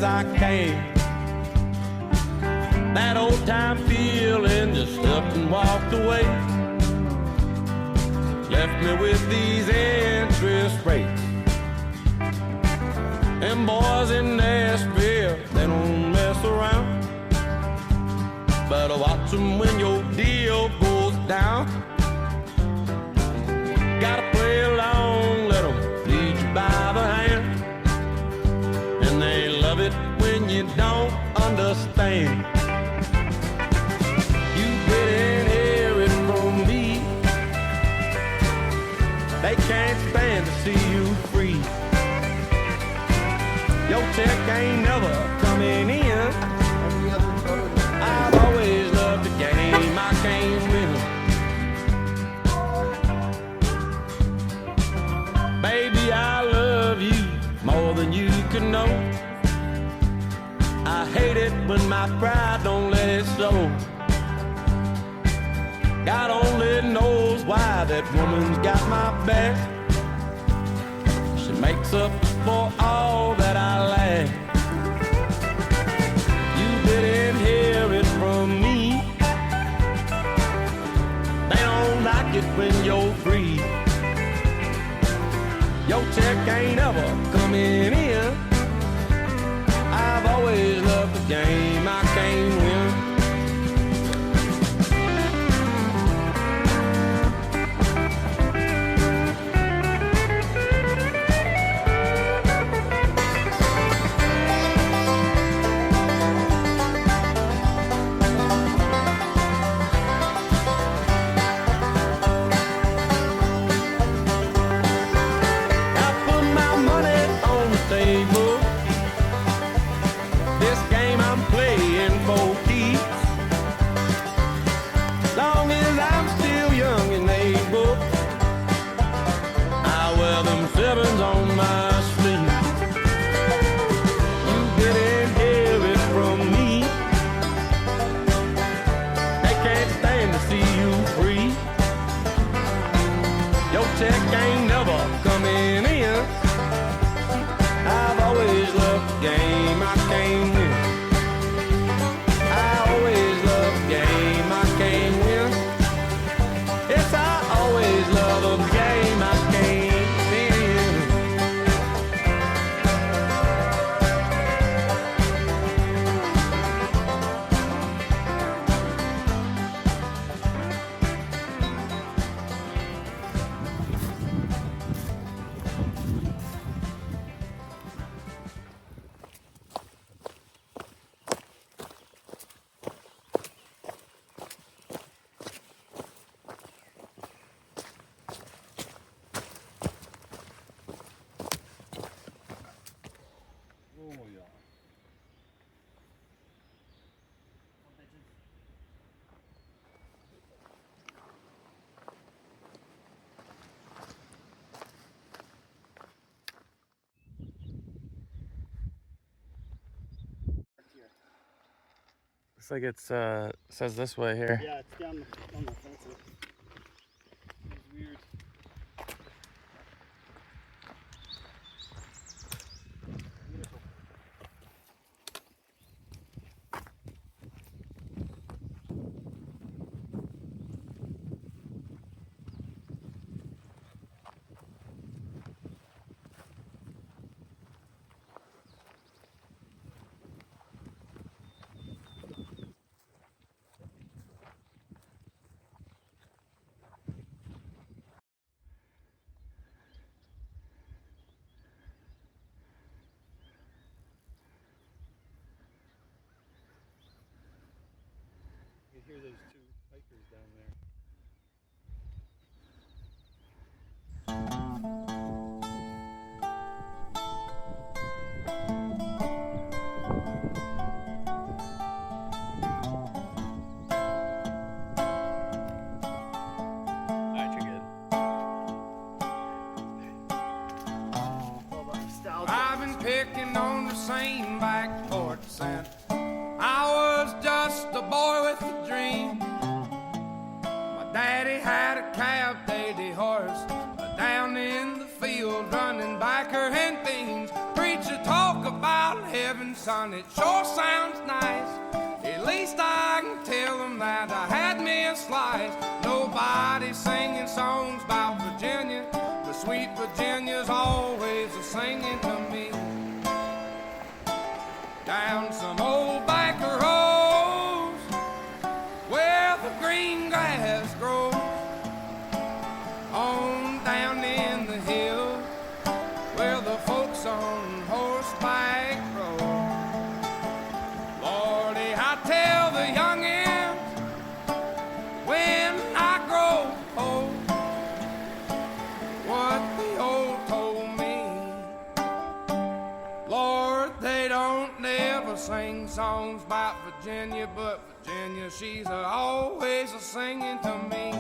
as I came. That old time feeling just up and walked away. Left me with these interest rates. Them boys in Nashville, they don't mess around. Better watch them when your deal goes down. Gotta play along, let them lead you by the hand. And they love it when you don't understand. You didn't hear it from me. They can't stand to see you free. Your check ain't never coming in. I've always loved the game, I can't win. Baby, I love you more than you can know. I hate it when my pride don't let it show. God only knows why that woman's got my back. She makes up for all that I lack. You didn't hear it from me. They don't like it when you're free. Your check ain't ever coming in. I've always loved the game, I can't win. Looks like it's says this way here. Yeah, it's down on the fence. It's weird. You hear those two hikers down there. Alright, you're good. I've been picking on the same back porch since I was just a boy with a dream. son, it sure sounds nice. At least I can tell them that I had me a slice. Nobody's singing songs about Virginia, but sweet Virginia's always a singing to me. Down some old backer roads where the green grass grows, on down in the hills where the folks on horseback rode. Lordy, I tell the youngins when I grow old what the old told me. Lord, they don't never sing songs about Virginia, but Virginia, she's always a singing to me.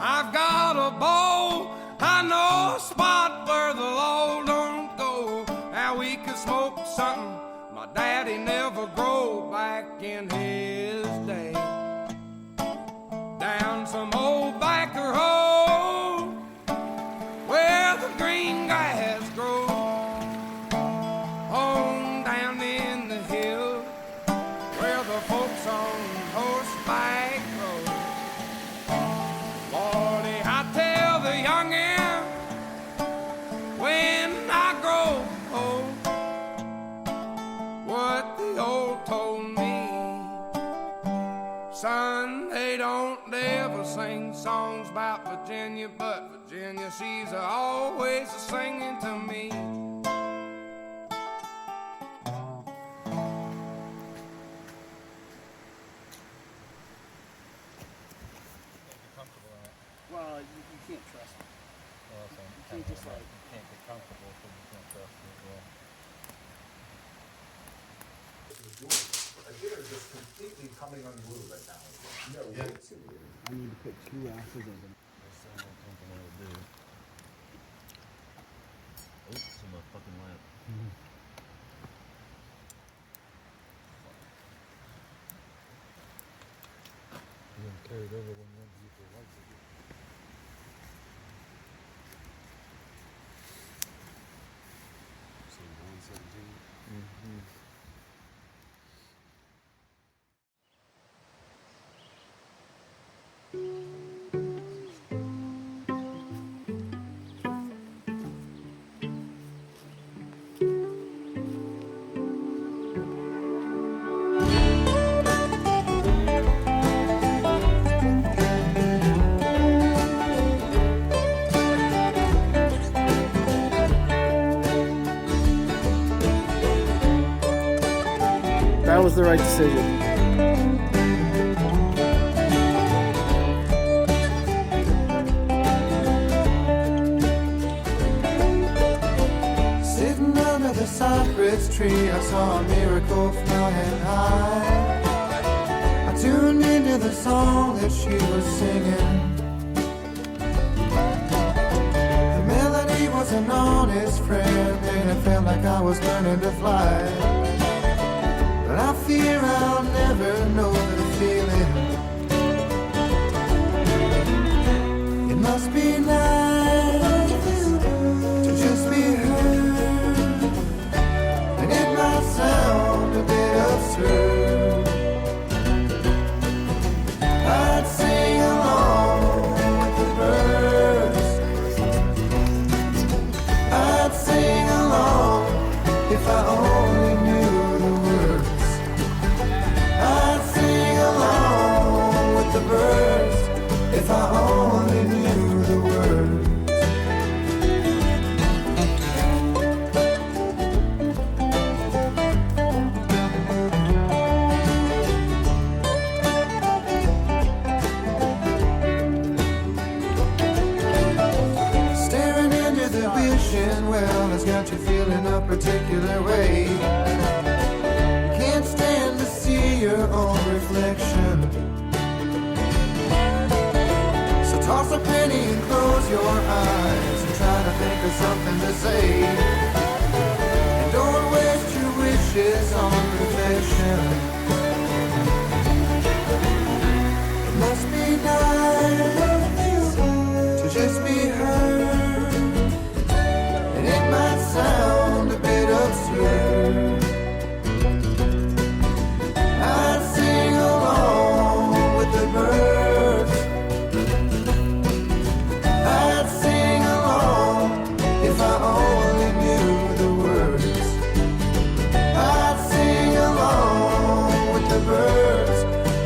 I've got a bowl, I know a spot where the law don't go. Now we could smoke something my daddy never growed back in his day. Down some old backer road where the green grass grows, on down in the hills where the folks on horseback rode. Lordy, I tell the youngin when I grow old what the old told me. Son, they don't ever sing songs about Virginia, but Virginia, she's always a singing to me. Well, you can't trust me. You can't just like. You can't get comfortable if you can't trust it. I think they're just completely coming unglued right now. No way to. I need to put 2 ounces of them. That's something I would do. Oops, it's in my fucking lap. You didn't carry it over when you went to use your lights again. So 117. That was the right decision. Sitting under the cypress tree, I saw a miracle flying high. I tuned into the song that she was singing. The melody was an honest friend, and it felt like I was learning to fly. But I fear I'll never know the feeling. It must be nice to just be heard, and it might sound a bit absurd. I'd sing along with the birds. I'd sing along if I only knew the words. I'd sing along with the birds if I only knew the words. Staring into the vision well has got you feeling a particular way. Can't stand to see your own reflection. So toss a penny and close your eyes and try with something to say. And don't waste your wishes on perfection. It must be nice to just be heard, and it might sound a bit absurd. I'd sing along with the birds. I'd sing along if I only knew the words. I'd sing along with the birds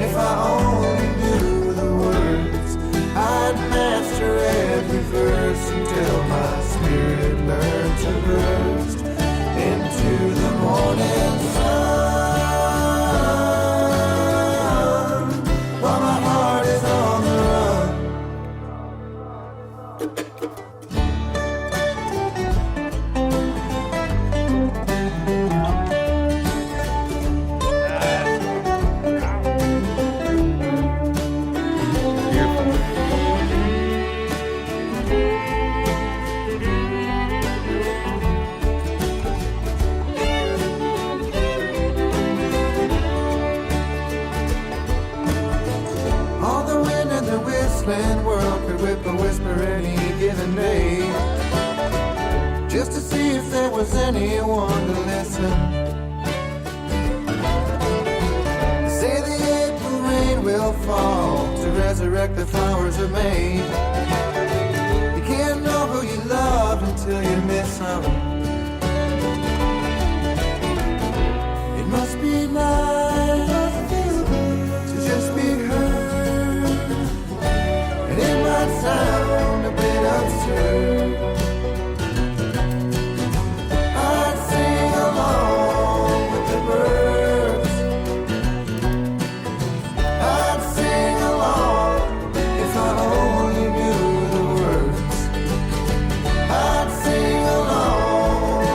if I only knew the words. I'd master every verse until my spirit learned to burst into the morning sun, while my heart is on the run. All the wind and the whistling world could whip a whisper any given day, just to see if there was anyone to listen. They say the April rain will fall to resurrect the flowers of May. You can't know who you love until you miss them. It must be nice to just be heard, and it might sound a bit absurd. I'd sing along with the birds. I'd sing along if I only knew the words. I'd sing along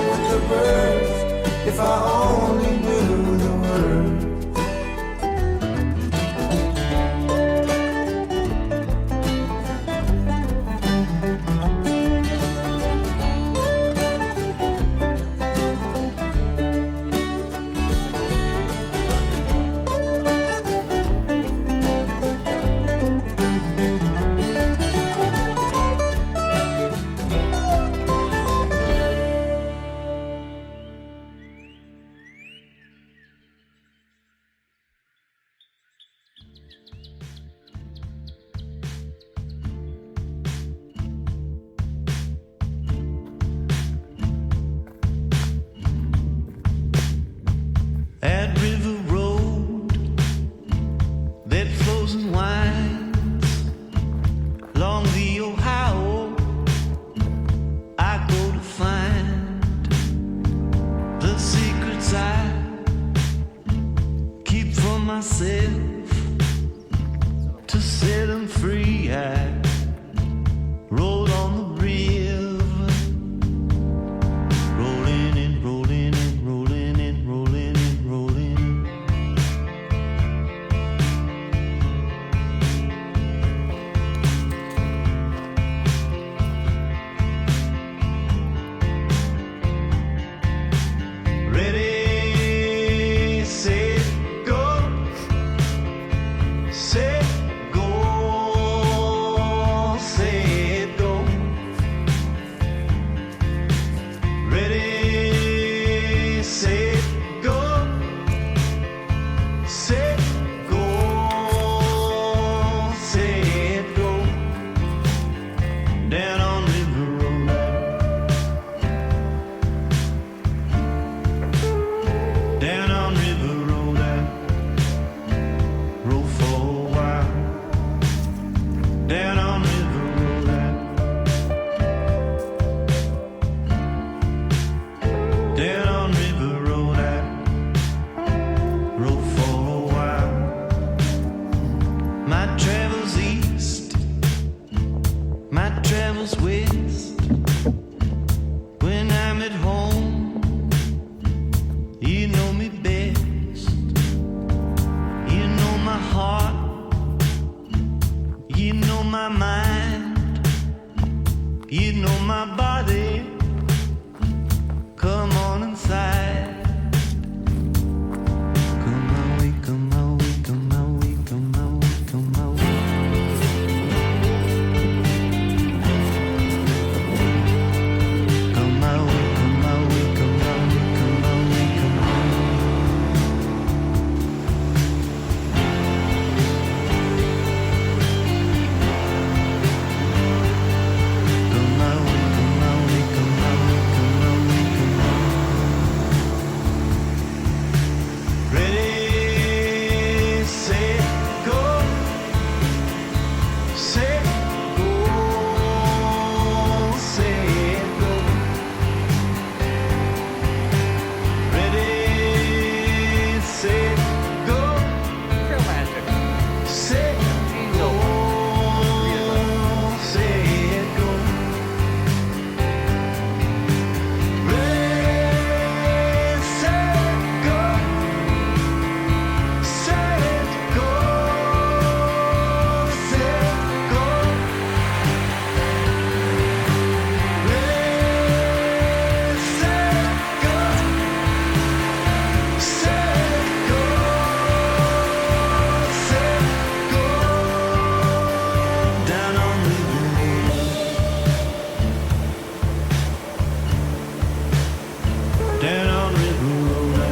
down on River Road. I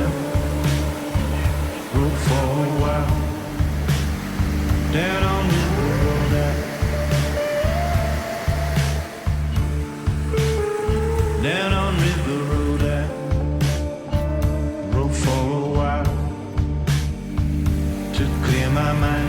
rode for a while down on River Road. Down on River Road, I rode for a while to clear my mind.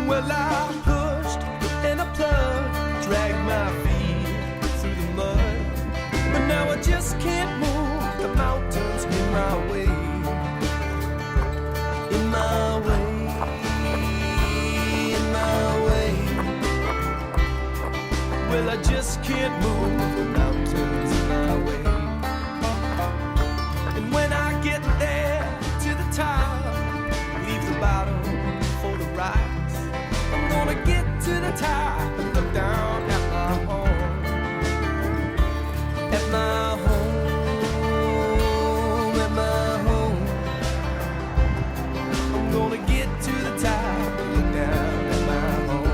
Well, I pushed and I plugged, dragged my feet through the mud, but now I just can't move the mountains in my way, in my way, in my way. Well, I just can't move the mountains in my way. And when I get there to the top, leave the bottom for the ride. I'm gonna get to the top and look down at my home, at my home, at my home. I'm gonna get to the top and look down at my home.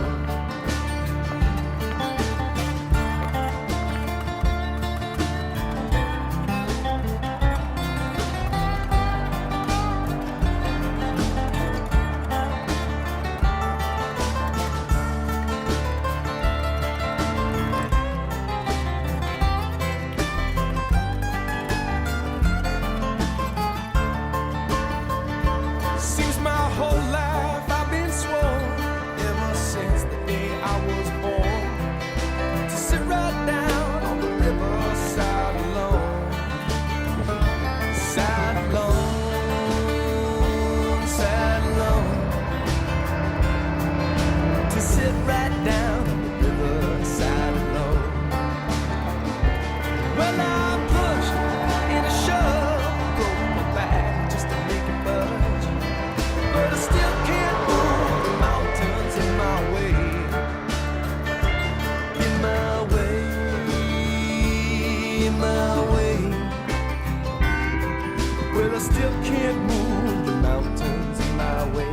I still can't move the mountains in my way.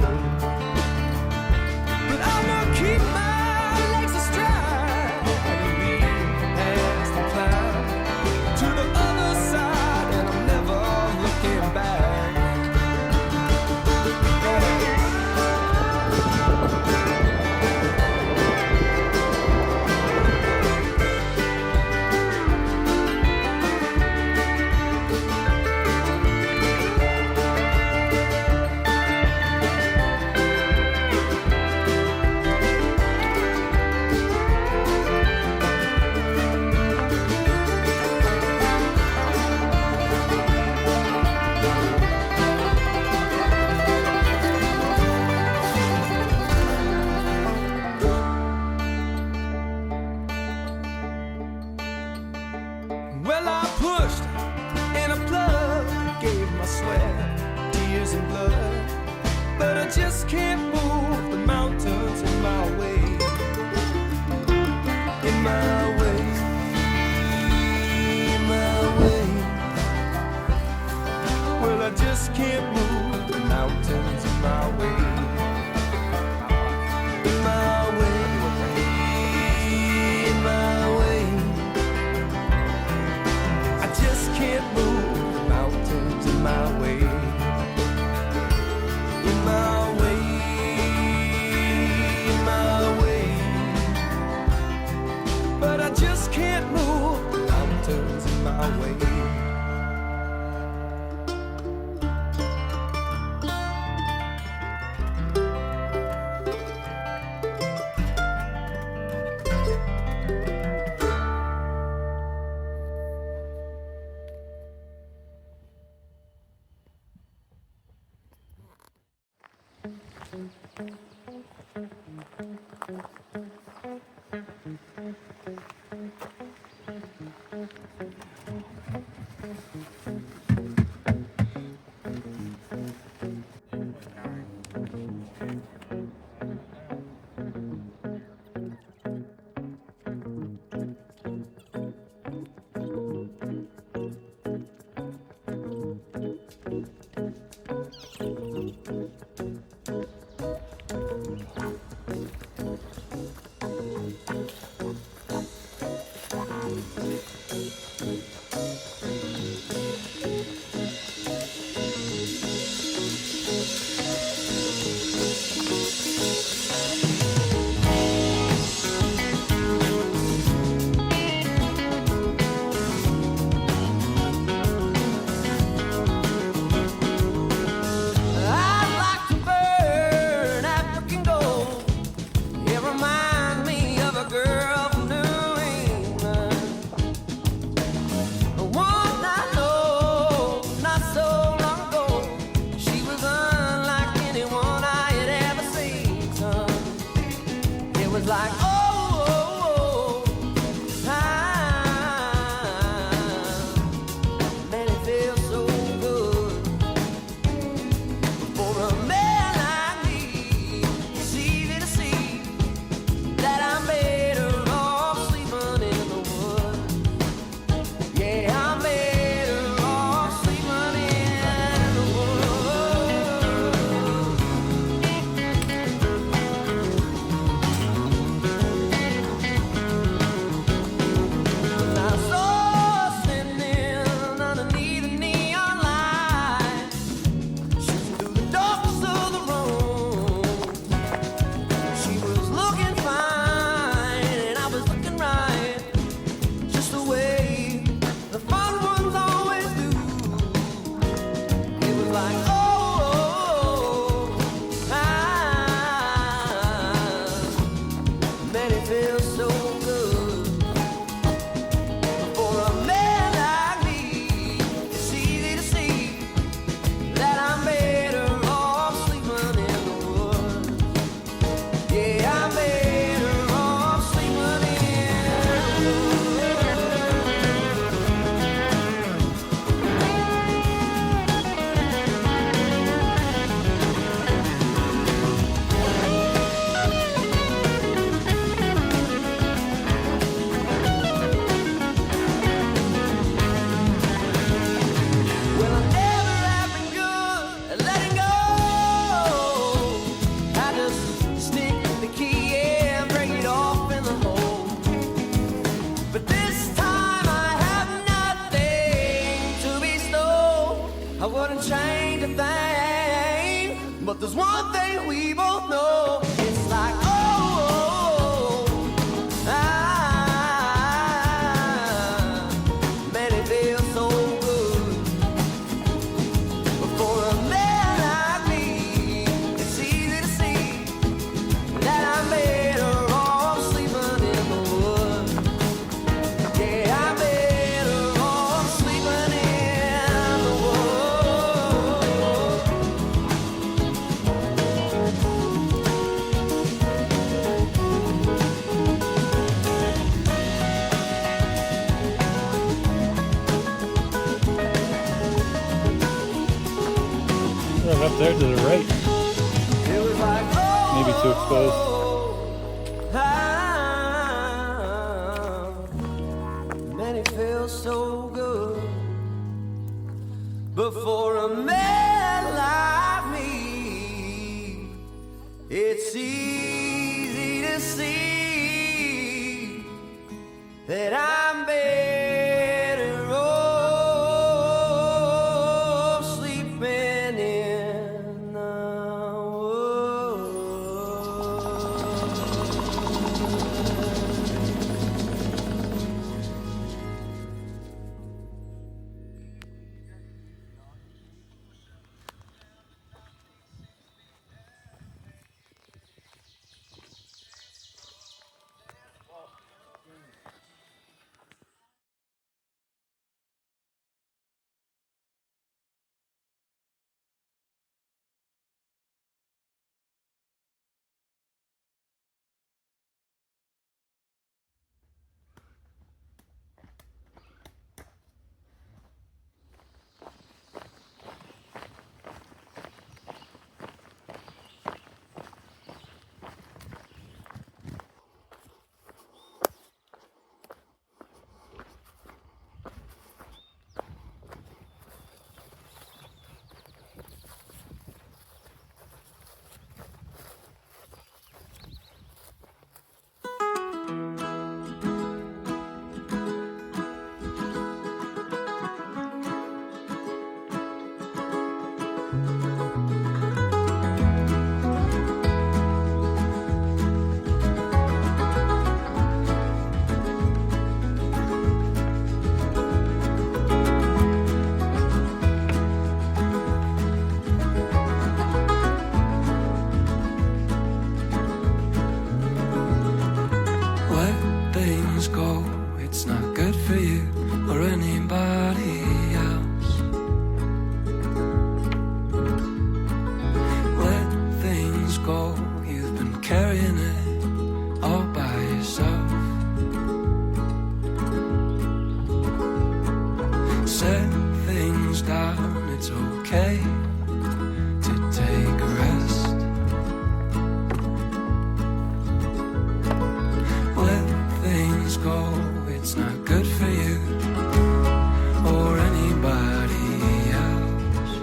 But I'm gonna keep my legs astride and reach past the climb to the other side, and I'm never looking back. Well, I pushed and I plugged, gave my sweat, tears and blood, but I just can't move the mountains in my way, in my way, in my way. Well, I just can't move the mountains in my way, in my way, in my way. I just can't move the mountains in my way. I'd like to burn African gold. It reminds me of a girl from New England. One I know, not so long ago. She was unlike anyone I had ever seen, son. It was like, oh, man, it feels so good. For a man like me, it's easy to see that I'm better off sleeping in the woods. Yeah, I'm better off sleeping in the woods. I saw her standing underneath a neon light, shooting through the darkness of the room. She was looking fine, and I was looking right, just the way the fun ones always do. It was like, oh, man, it feels so good. For a man like me, it's easy to see that I'm better off sleeping in the woods. Yeah, I'm better off sleeping in the Well, I never have been good at letting go. I just stick the key and break it off in the hole. But this time I have nothing to bestow. I wouldn't change a thing, but there's one thing we both know. It's like, man, it feels so good. But for a man like me, it's easy to see that I'm better off sleeping in the woods. Yeah, I'm better off sleeping in the woods. Up there to the right. It was like, Maybe too exposed. Man, it feels so good. But for a man like me, it's easy to see that I'm better off sleeping in the it's okay to take a rest. Let things go, it's not good for you or anybody else.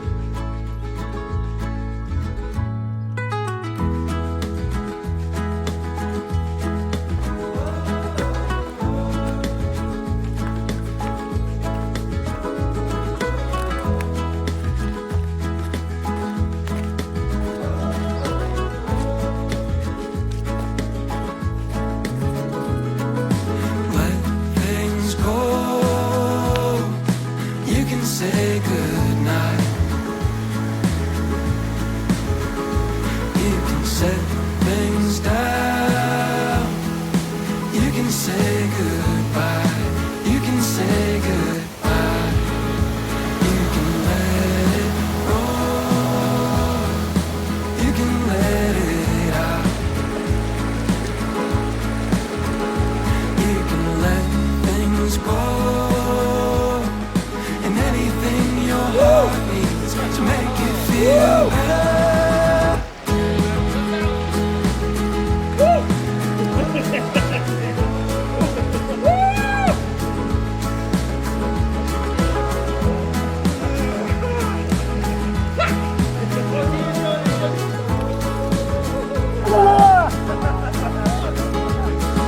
Let things go. You can say goodnight. You can set things down. You can say goodbye. You can say goodbye. You can let it roll. You can let it out. You can let things go. And anything your heart needs to make it feel better. Let it go.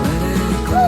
Let it go.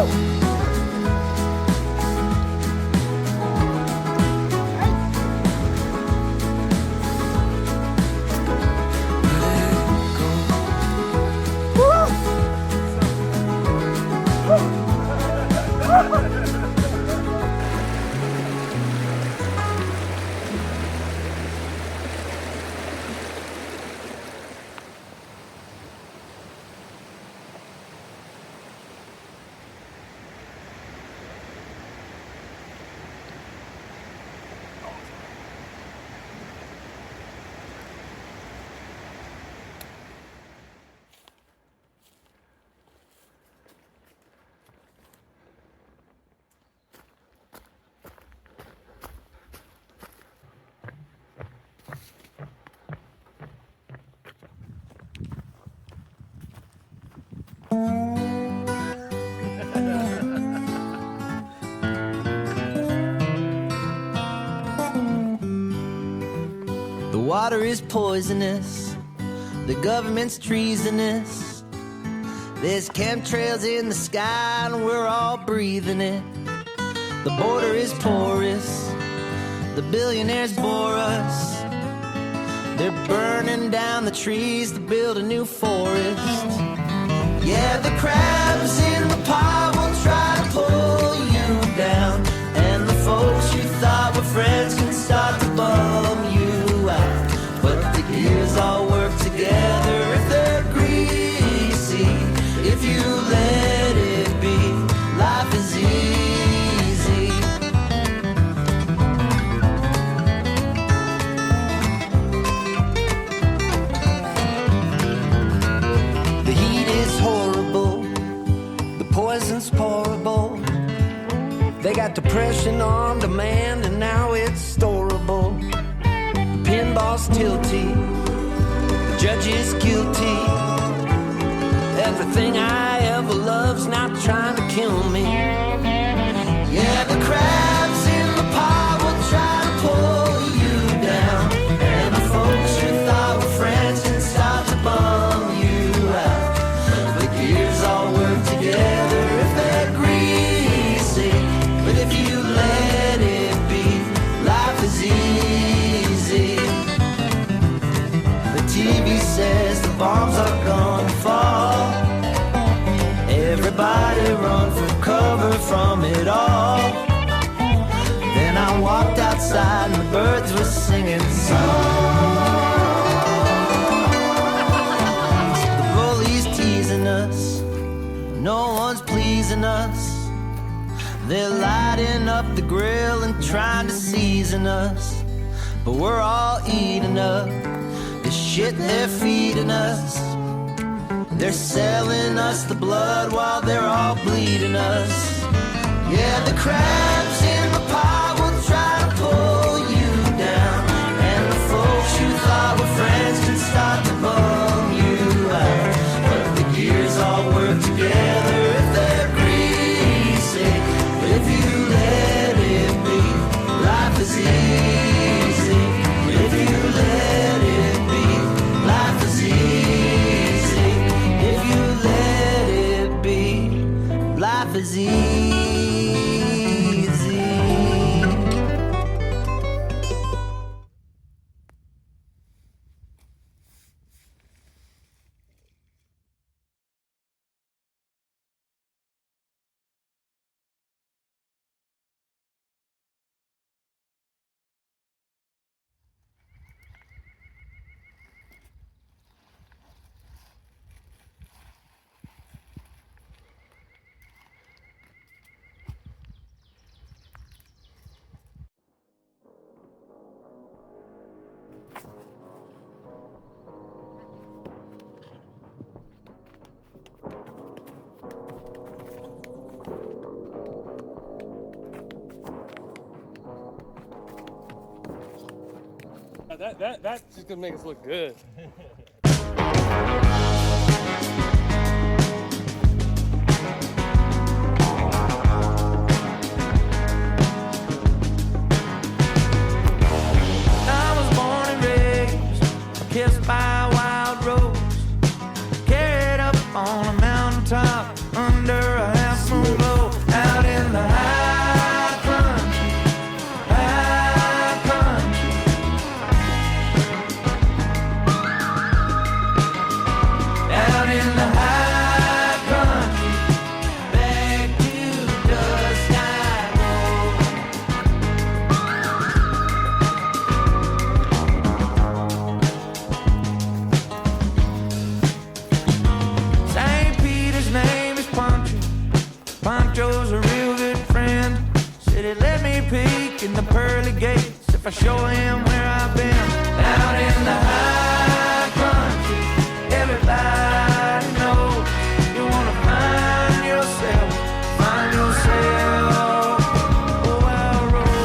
The water is poisonous, the government's treasonous. There's chemtrails in the sky and we're all breathing it. The border is porous, the billionaires bore us. They're burning down the trees to build a new forest. Yeah, the crabs in the pot will try to pull you down, and the folks you thought were friends can start to bum you out. But the gears all work together if they're greasy. If you let it be, life is easy. The heat is horrible, the poison's pourable. They got depression on demand and now it's storable. The pinball's tilty, the judge is guilty. Everything I ever loved's now trying to kill me. Yeah, the crabs in the pot will try to pull you down, and the folks you thought were friends can start to bum you out. The gears all work together if they're greasy, but if you let it be, life is easy. The TV says the bombs are gonna fall. Everybody run for cover from it all. Then I walked outside and the birds were singing songs. The bullies teasing us, no one's pleasing us. They're lighting up the grill and trying to season us, but we're all eating up the shit they're feeding us. They're selling us the blood while they're all bleeding us. Yeah, the crabs in the pot will try to pull you down, That's just gonna make us look good. I was born and raised, kissed by a wild rose, carried up on a mountaintop under a half moon glow, out in the high country, high country. Out in the high country, back to dust I roll. St. Peter's name is Pancho. Pancho's a real good friend. Said he let me peek in the pearly gates if I show him where I've been. Out in the high country, everybody knows you wanna find yourself, oh, I'll roll.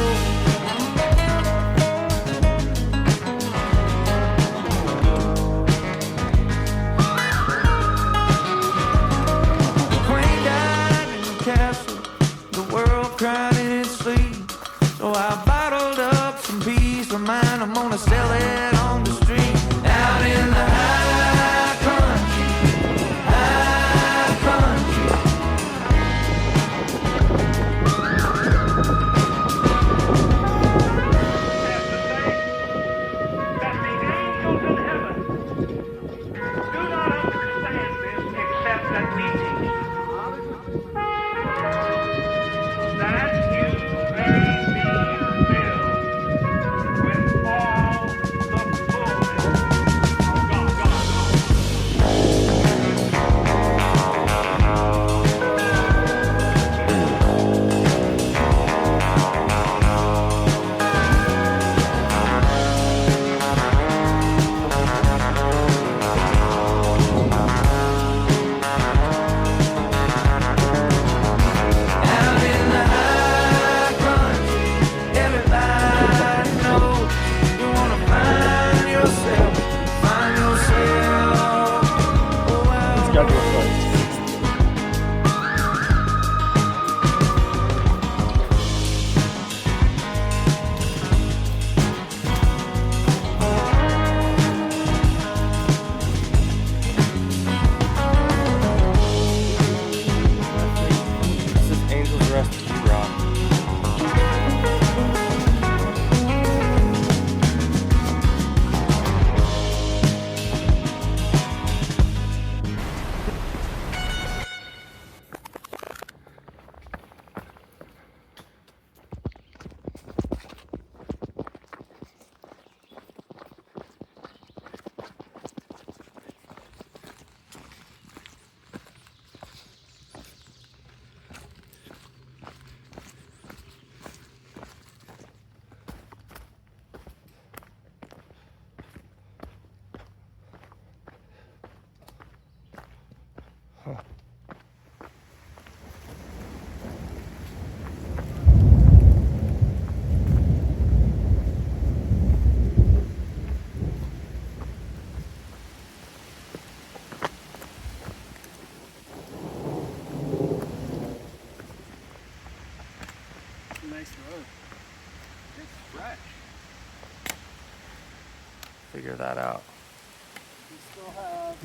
The queen died in the castle, the world cried in its sleep. So I bottled up some peace of mind, I'm gonna sell it on the street. Out in the high country, high country. That the angels in heaven do not understand this except that we teach it. That you may be filled with all the fullness of God. Out in the high country, everybody knows you wanna find yourself, oh, I'll roll. This is Angel's Rest Rock. Nice road. It's fresh. Figure that out. We still have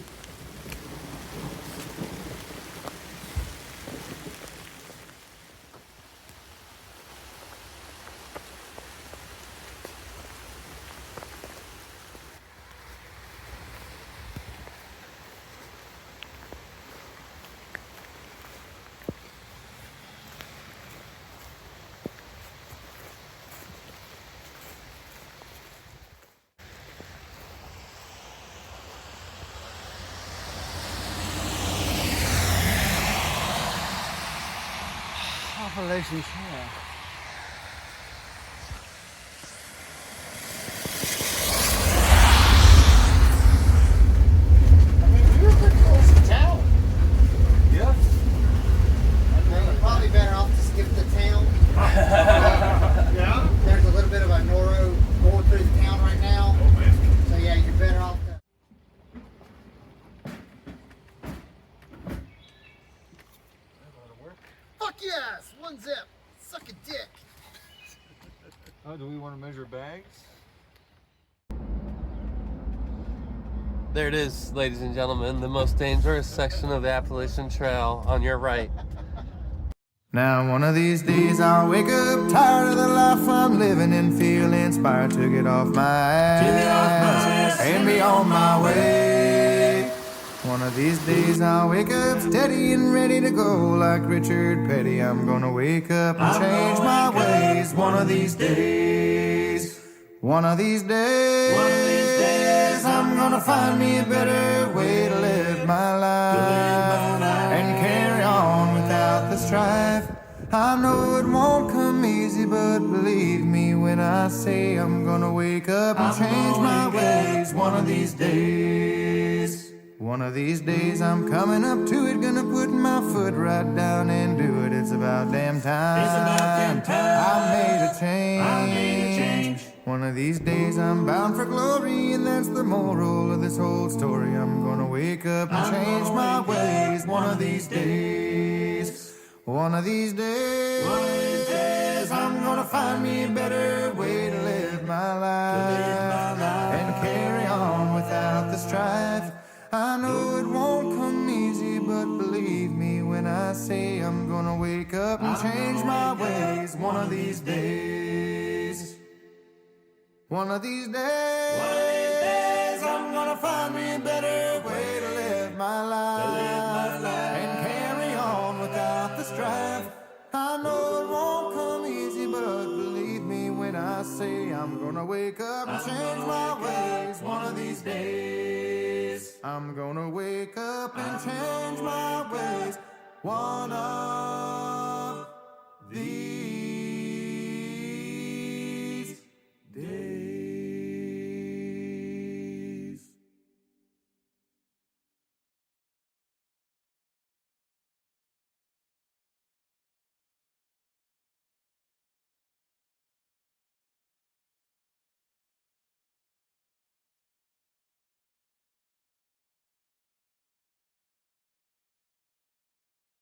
Appalachian Trail. I mean, we were pretty close to town. Yeah. We're probably better off to skip the town. Yeah. There's a little bit of a Noro going through the town right now. want to measure bags? There it is, ladies and gentlemen, the most dangerous section of the Appalachian Trail on your right. Now one of these days I'll wake up tired of the life I'm living and feel inspired to get off my ass and be on my way. One of these days I'll wake up steady and ready to go like Richard Petty. I'm gonna wake up and change my ways. One of these days, one of these days, I'm gonna find me a better way to live my life and carry on without the strife. I know it won't come easy, but believe me when I say I'm gonna wake up and change my ways. One of these days, one of these days I'm coming up to it, gonna put my foot right down and do it. It's about damn time. It's about damn time. I made a change. One of these days I'm bound for glory, and that's the moral of this whole story. I'm gonna wake up and change my ways. One of these days, one of these days, I'm gonna find me a better way to live my life and carry on without the strife. I know it won't come easy, but believe me when I say I'm gonna wake up and change my ways. One of these days, one of these days, I'm gonna find me a better way to live my life and carry on without the strife. I know it won't come easy, but believe me when I say I'm gonna wake up and change my ways. One of these days, I'm gonna wake up and change my ways. One of